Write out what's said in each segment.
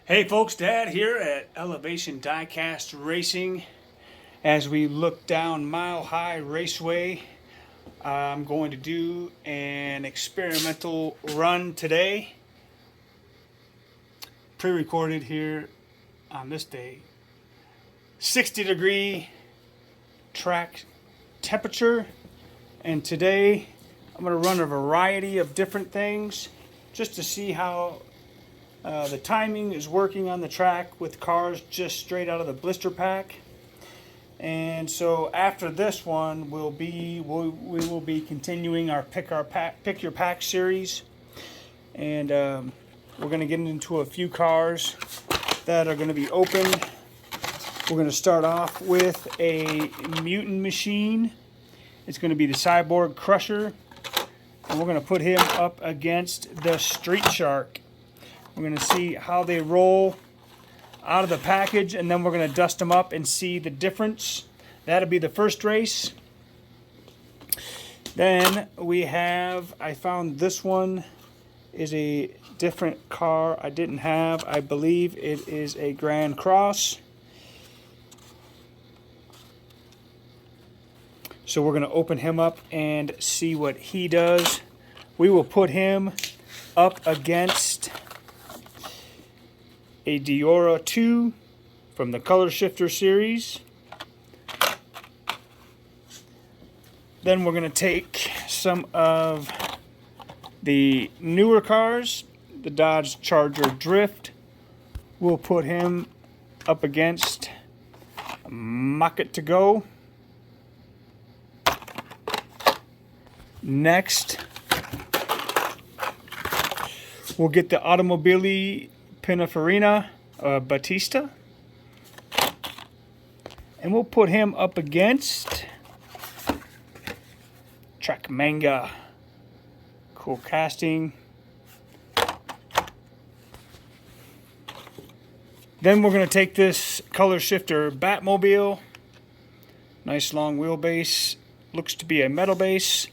Hey folks, Dad here at Elevation Diecast Racing. As we look down Mile High Raceway, I'm going to do an experimental run today. Pre-recorded here on this day. 60-degree track temperature. And today I'm going to run a variety of different things just to see how the timing is working on the track with cars just straight out of the blister pack. And so after this one, we will be continuing our pick your pack series, and we're going to get into a few cars that are going to be opened. We're going to start off with a mutant machine. It's going to be the Cyborg Crusher, and we're going to put him up against the Street Shark. We're going to see how they roll out of the package, and then we're going to dust them up and see the difference. That'll be the first race. Then we have, I found this one is a different car I didn't have. I believe it is a Grand Cross. So we're going to open him up and see what he does. We will put him up against a Diora 2 from the Color Shifter series. Then we're going to take some of the newer cars, the Dodge Charger Drift. We'll put him up against Mock It To Go. Next, we'll get the Automobili Pininfarina Batista, and we'll put him up against Track Manga. Cool casting. Then we're going to take this Color Shifter Batmobile. Nice long wheelbase. Looks to be a metal base.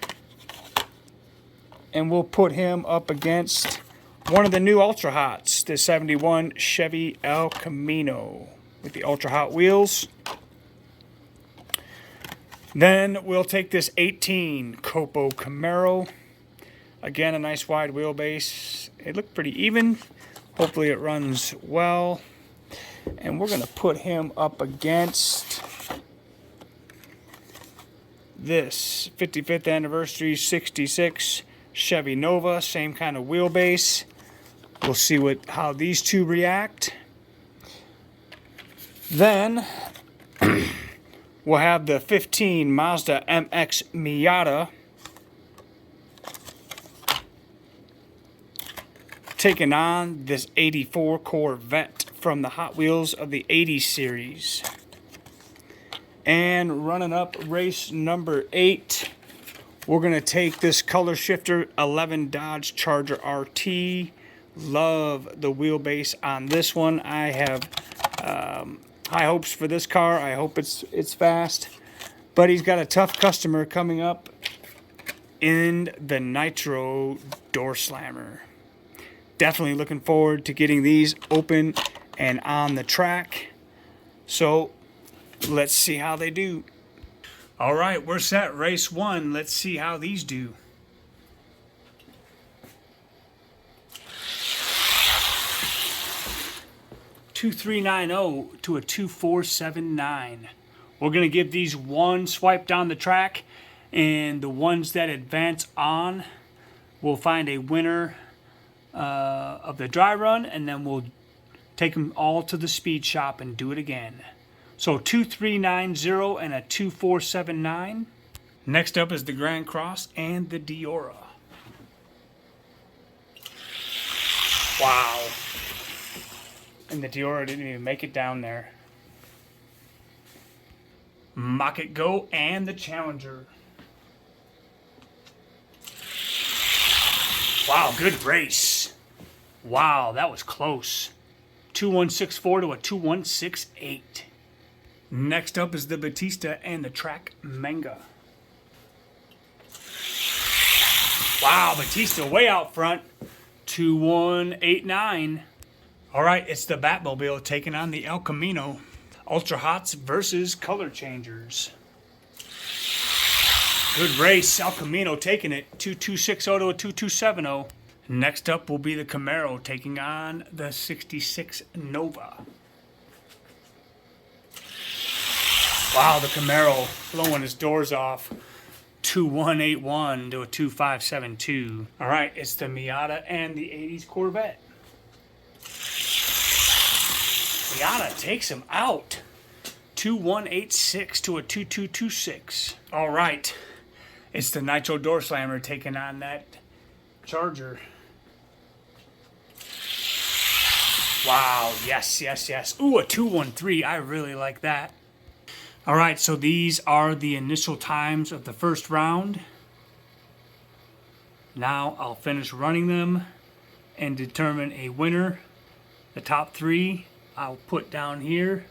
And we'll put him up against one of the new Ultra Hots, the 71 Chevy El Camino with the Ultra Hot wheels. Then we'll take this 18 Copo Camaro. Again, a nice wide wheelbase. It looked pretty even. Hopefully it runs well. And we're going to put him up against this 55th Anniversary 66 Chevy Nova. Same kind of wheelbase. We'll see how these two react. Then we'll have the 15 Mazda MX Miata taking on this 84 Corvette from the Hot Wheels of the 80 series. And running up race number 8, we're going to take this Color Shifter 11 Dodge Charger RT. Love the wheelbase on this one. I have high hopes for this car. I hope it's fast. But he's got a tough customer coming up in the Nitro Door Slammer. Definitely looking forward to getting these open and on the track. So let's see how they do. All right, we're set. Race 1. Let's see how these do. $2390 to a $2479. We're going to give these one swipe down the track, and the ones that advance on will find a winner of the dry run, and then we'll take them all to the speed shop and do it again. So 2390 and a 2479. Next up is the Grand Cross and the Diora. Wow. And the Diora didn't even make it down there. Mock It Go and the Challenger. Wow, good race. Wow, that was close. 2164 to a 2168. Next up is the Batista and the Track Manga. Wow, Batista way out front. 2189. All right, it's the Batmobile taking on the El Camino. Ultra Hots versus Color Changers. Good race. El Camino taking it 2260 to a 2270. Next up will be the Camaro taking on the 66 Nova. Wow, the Camaro blowing his doors off. 2181 to a 2572. All right, it's the Miata and the 80s Corvette. Miata takes him out. 2186 to a 2226. All right, it's the Nitro Door Slammer taking on that Charger. Wow, yes, yes, yes. Ooh, a 213. I really like that. All right, so these are the initial times of the first round. Now I'll finish running them and determine a winner. The top three I'll put down here,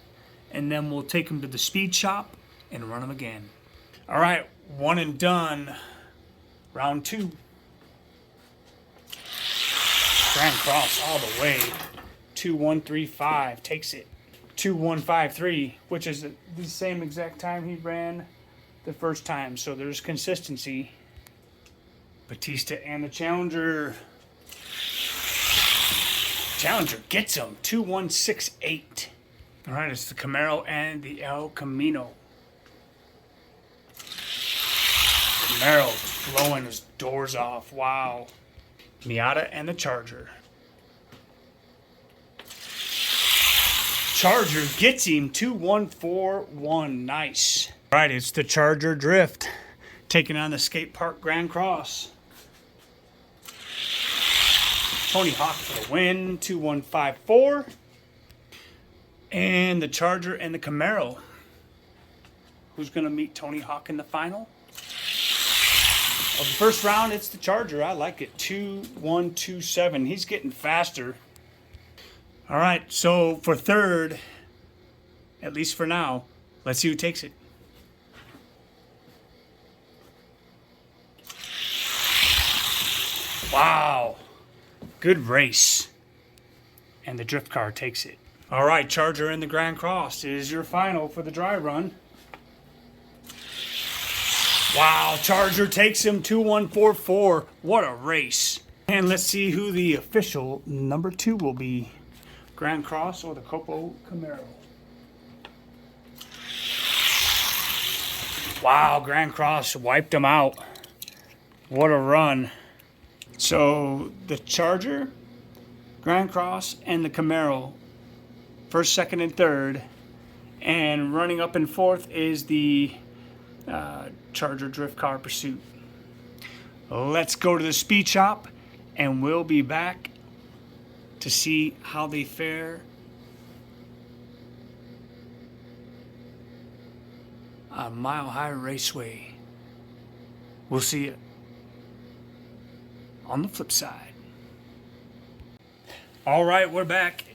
and then we'll take them to the speed shop and run them again. All right, one and done. Round two. Grand Cross all the way. 2135 takes it. 2153, which is the same exact time he ran the first time, so there's consistency. Batista and the Challenger. Challenger gets him. 2168. All right, it's the Camaro and the El Camino. Camaro blowing his doors off. Wow. Miata and the Charger. Charger gets him. 2141. Nice. All right, it's the Charger Drift taking on the Skate Park Grand Cross. Tony Hawk for the win. 2154. And the Charger and the Camaro. Who's going to meet Tony Hawk in the final? Of the first round, it's the Charger. I like it. 2127. He's getting faster. All right, so for third, at least for now, let's see who takes it. Wow. Good race. And the drift car takes it. All right, Charger in the Grand Cross is your final for the dry run. Wow, Charger takes him. 2144. What a race. And let's see who the official number two will be. Grand Cross or the Copo Camaro. Wow, Grand Cross wiped him out. What a run. So the Charger, Grand Cross, and the Camaro, first, second, and third. And running up in fourth is the Charger Drift Car Pursuit. Let's go to the speed shop, and we'll be back to see how they fare on Mile High Raceway. We'll see you on the flip side. All right, we're back.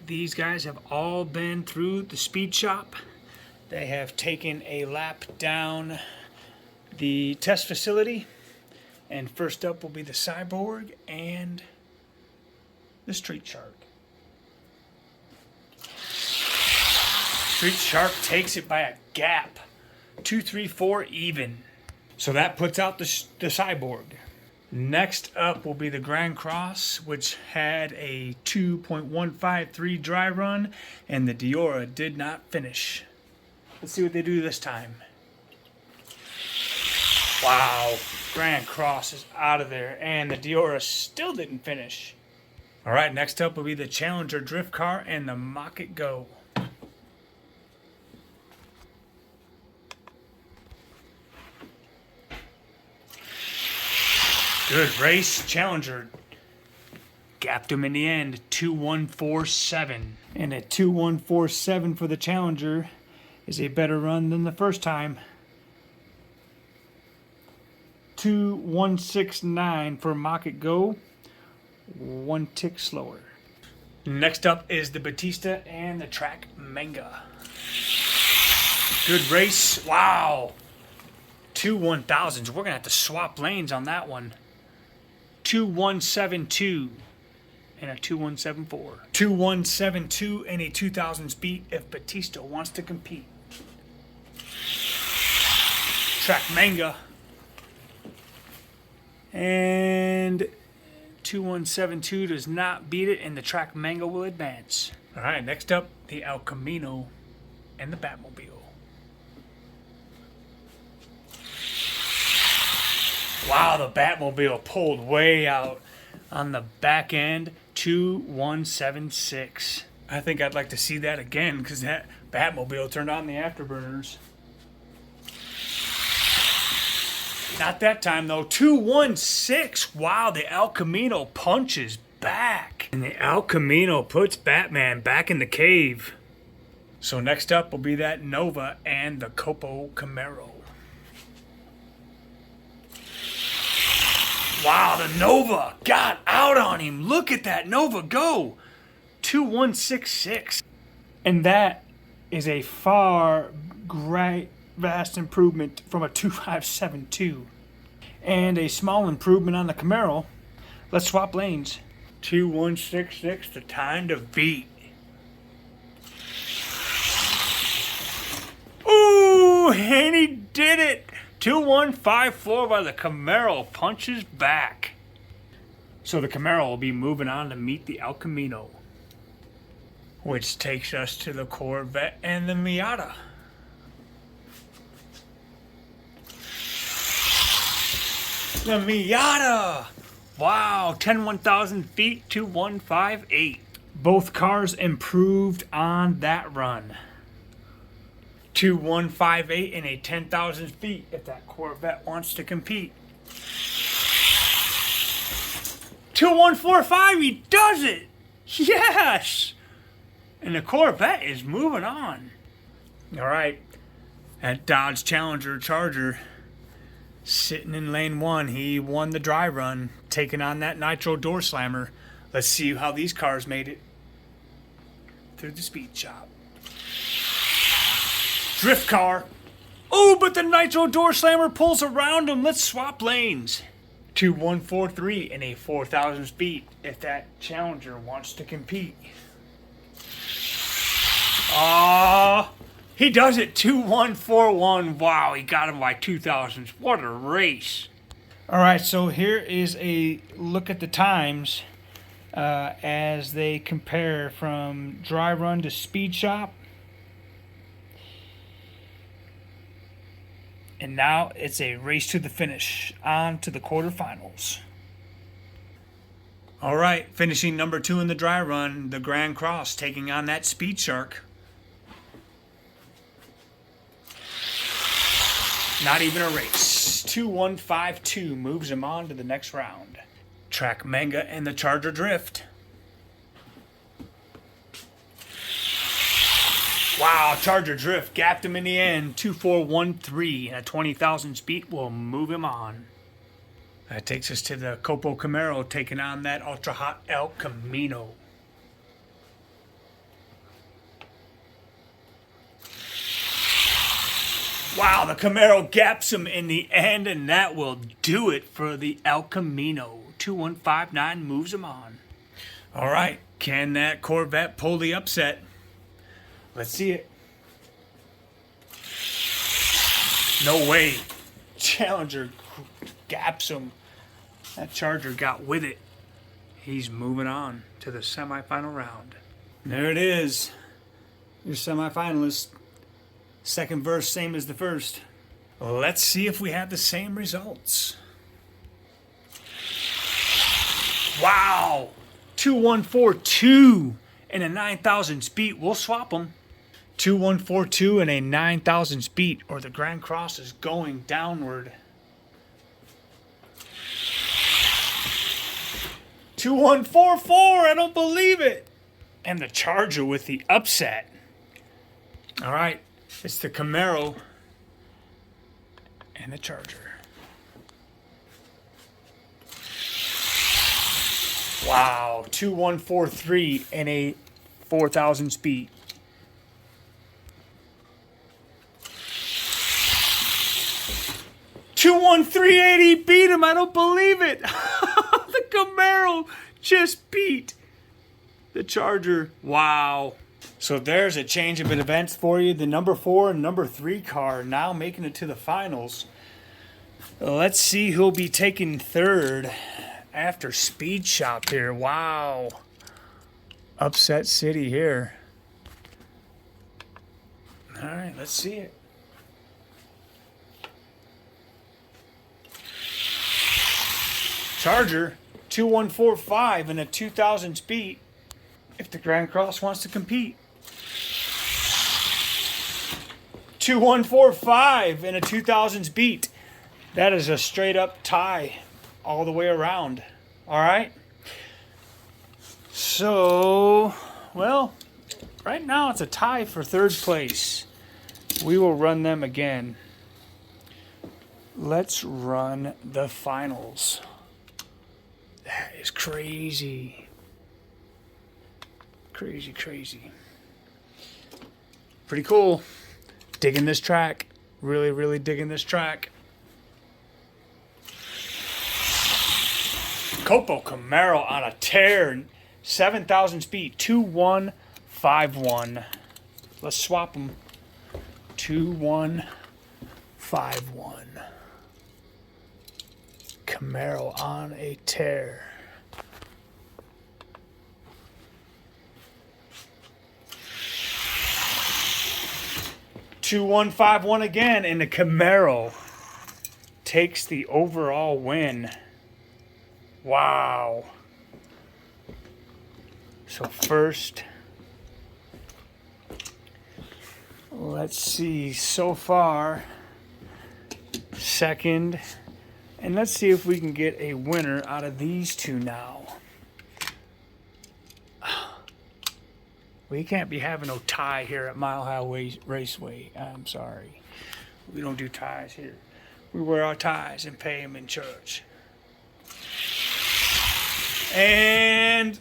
These guys have all been through the speed shop. They have taken a lap down the test facility. And first up will be the Cyborg and the Street Shark. Street Shark takes it by a gap. 234 even. So that puts out the Cyborg. Next up will be the Grand Cross, which had a 2.153 dry run, and the Diora did not finish. Let's see what they do this time. Wow, Grand Cross is out of there, and the Diora still didn't finish. All right, next up will be the Challenger Drift Car and the Mock It Go. Good race. Challenger gapped him in the end. 2147. And a 2147 for the Challenger is a better run than the first time. 2169 for Mock It Go. One tick slower. Next up is the Batista and the Track Manga. Good race. Wow. 2 1000s. We're going to have to swap lanes on that one. 2172. and a 2174. 2172 and a 2000 speed if Batista wants to compete. Track Manga. And 2172 does not beat it, and the Track Manga will advance. All right, next up, the El Camino and the Batmobile. Wow, the Batmobile pulled way out on the back end. 2176. I think I'd like to see that again because that Batmobile turned on the afterburners. Not that time though. 216. Wow, the El Camino punches back. And the El Camino puts Batman back in the cave. So next up will be that Nova and the Copo Camaro. Wow, the Nova got out on him. Look at that Nova go. 2166. And that is a far great vast improvement from a 2572. And a small improvement on the Camaro. Let's swap lanes. 2166, the time to beat. Ooh, and he did it. 2154 by the Camaro punches back. So the Camaro will be moving on to meet the El Camino, which takes us to the Corvette and the Miata. The Miata! Wow, 10,000 feet to 158. Both cars improved on that run. 2158 and a 10,000 feet if that Corvette wants to compete. 2145, he does it! Yes! And the Corvette is moving on. Alright, that Dodge Challenger Charger sitting in lane 1, he won the dry run, taking on that Nitro Door Slammer. Let's see how these cars made it through the speed shop. Drift car. Oh, but the Nitro Door Slammer pulls around him. Let's swap lanes. 2143 and a 4,000 speed if that Challenger wants to compete. He does it. 2141. Wow, he got him by 2,000s. What a race. All right, so here is a look at the times as they compare from dry run to speed shop. And now it's a race to the finish, on to the quarterfinals. All right, finishing number 2 in the dry run, the Grand Cross taking on that Speed Shark. Not even a race. 2152 moves him on to the next round. Track Manga and the Charger Drift. Wow, Charger Drift gapped him in the end. 2413 and a 20,000 speed will move him on. That takes us to the Copo Camaro taking on that ultra hot El Camino. Wow, the Camaro gaps him in the end, and that will do it for the El Camino. 2159 moves him on. All right, can that Corvette pull the upset? Let's see it. No way. Challenger gaps him. That Charger got with it. He's moving on to the semifinal round. There it is. Your semifinalist. Second verse, same as the first. Let's see if we have the same results. Wow. 2142 and a 9,000 speed. We'll swap them. 2142 and a 9,000 speed, or the Grand Cross is going downward. 2144, I don't believe it. And the Charger with the upset. All right, it's the Camaro and the Charger. Wow, 2143 and a 4,000 speed. 2138, he beat him. I don't believe it. The Camaro just beat the Charger. Wow. So there's a change of events for you. The number 4 and number 3 car now making it to the finals. Let's see who'll be taking third after Speed Shop here. Wow. Upset City here. All right, let's see it. Charger 2145 in a 2000 speed if the Grand Cross wants to compete. 2145 in a 2000s beat. That is a straight up tie all the way around. All right. So, well, right now it's a tie for third place. We will run them again. Let's run the finals. That is crazy. Crazy, crazy. Pretty cool. Digging this track. Really, really digging this track. Copo Camaro on a tear. 7,000 speed. 2151. Let's swap them. 2151. Camaro on a tear. Two 151 again, and the Camaro takes the overall win. Wow. So first, let's see, so far, second, and let's see if we can get a winner out of these two now. We can't be having no tie here at Mile High Raceway. I'm sorry. We don't do ties here. We wear our ties and pay them in church. And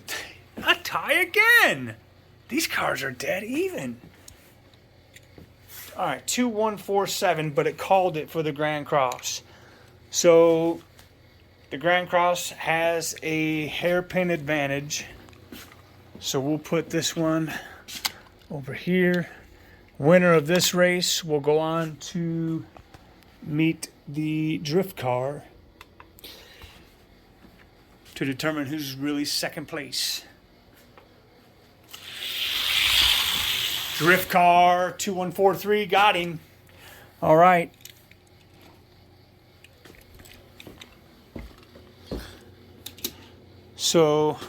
a tie again. These cars are dead even. All right, 2147, but it called it for the Grand Cross. So the Grand Cross has a hairpin advantage. So we'll put this one over here. Winner of this race will go on to meet the drift car to determine who's really second place. Drift car 2143 got him. All right. So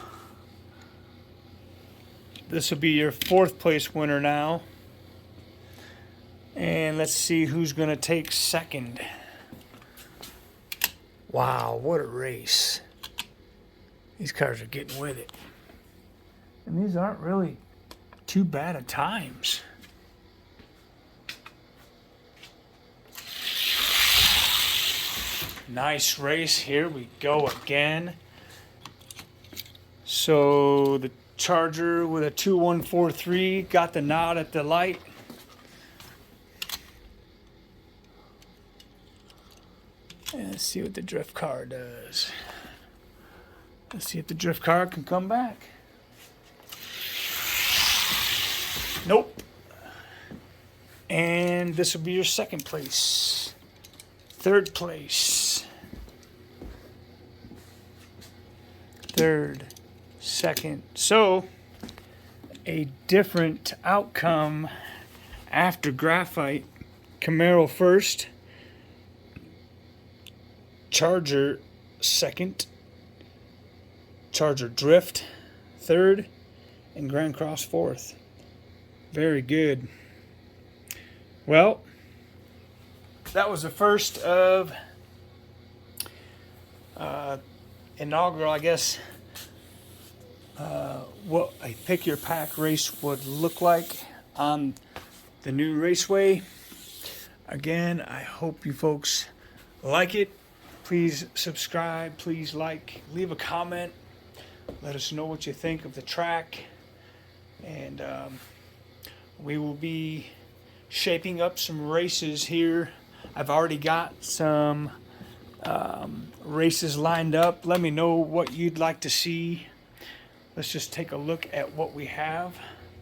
this will be your fourth place winner now. And let's see who's going to take second. Wow, what a race. These cars are getting with it. And these aren't really too bad at times. Nice race. Here we go again. So the Charger with a 2143 got the nod at the light. And let's see what the drift car does. Let's see if the drift car can come back. Nope. And this will be your second place. Third place. Third. Second. So, a different outcome after graphite. Camaro first. Charger second. Charger Drift third. And Grand Cross fourth. Very good. Well, that was the first of inaugural, I guess, what a pick your pack race would look like on the new raceway. Again, I hope you folks like it. Please subscribe, please like, leave a comment, let us know what you think of the track, and we will be shaping up some races here. I've already got some races lined up. Let me know what you'd like to see. let's just take a look at what we have.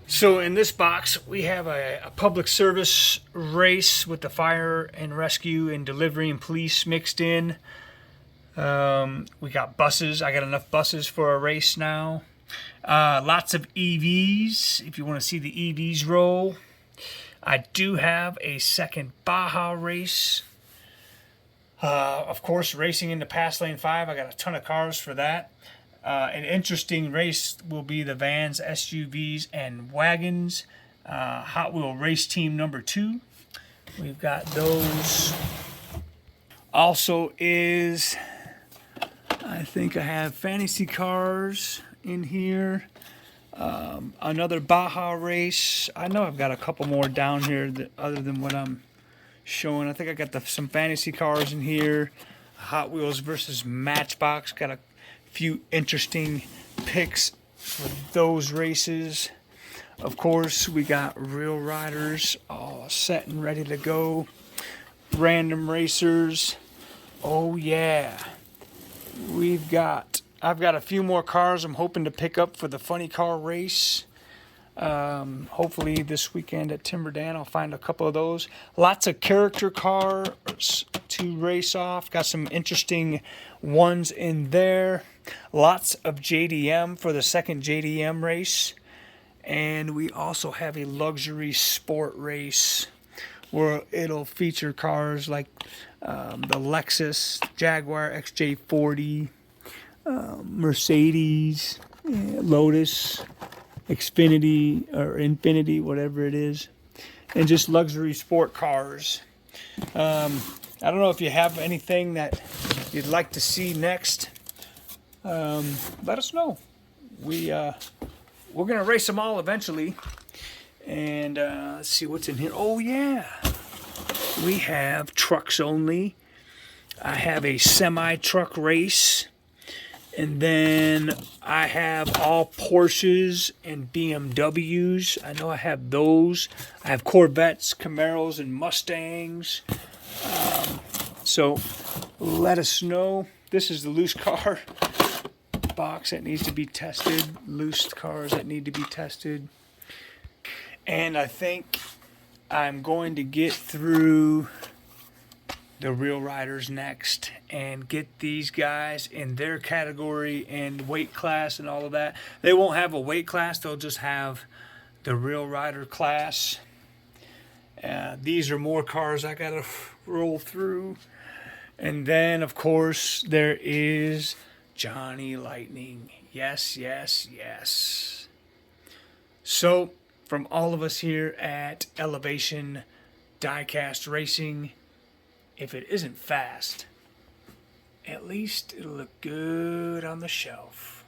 So in this box, we have a public service race with the fire and rescue and delivery and police mixed in. We got buses. I got enough buses for a race now. Lots of EVs, if you want to see the EVs roll. I do have a second Baja race. Of course, racing into Pass Lane 5. I got a ton of cars for that. An interesting race will be the vans, SUVs, and wagons. Hot Wheel Race Team number 2. We've got those. Also is, I think I have fantasy cars in here. Another Baja race. I know I've got a couple more down here other than what I'm showing. I think I got some fantasy cars in here. Hot Wheels versus Matchbox. Got a few interesting picks for those races. Of course, we got Real Riders all set and ready to go. Random Racers. Oh yeah. I've got a few more cars I'm hoping to pick up for the funny car race. Hopefully this weekend at Timberdan I'll find a couple of those. Lots of character cars to race off. Got some interesting ones in there. Lots of JDM for the second JDM race. And we also have a luxury sport race where it'll feature cars like the Lexus Jaguar XJ40, Mercedes, Lotus, Xfinity or Infinity, whatever it is, and just luxury sport cars. I don't know if you have anything that you'd like to see next. Let us know. We're gonna race them all eventually, and let's see what's in here. Oh yeah, we have trucks only. I have a semi-truck race. And then I have all Porsches and BMWs. I know I have those. I have Corvettes, Camaros, and Mustangs. So let us know. This is the loose car box that needs to be tested. Loose cars that need to be tested. And I think I'm going to get through the Real Riders next and get these guys in their category and weight class and all of that. They won't have a weight class, they'll just have the Real Rider class. These are more cars I gotta roll through. And then of course there is Johnny Lightning. Yes, yes, yes. So from all of us here at Elevation Diecast Racing, if it isn't fast, at least it'll look good on the shelf.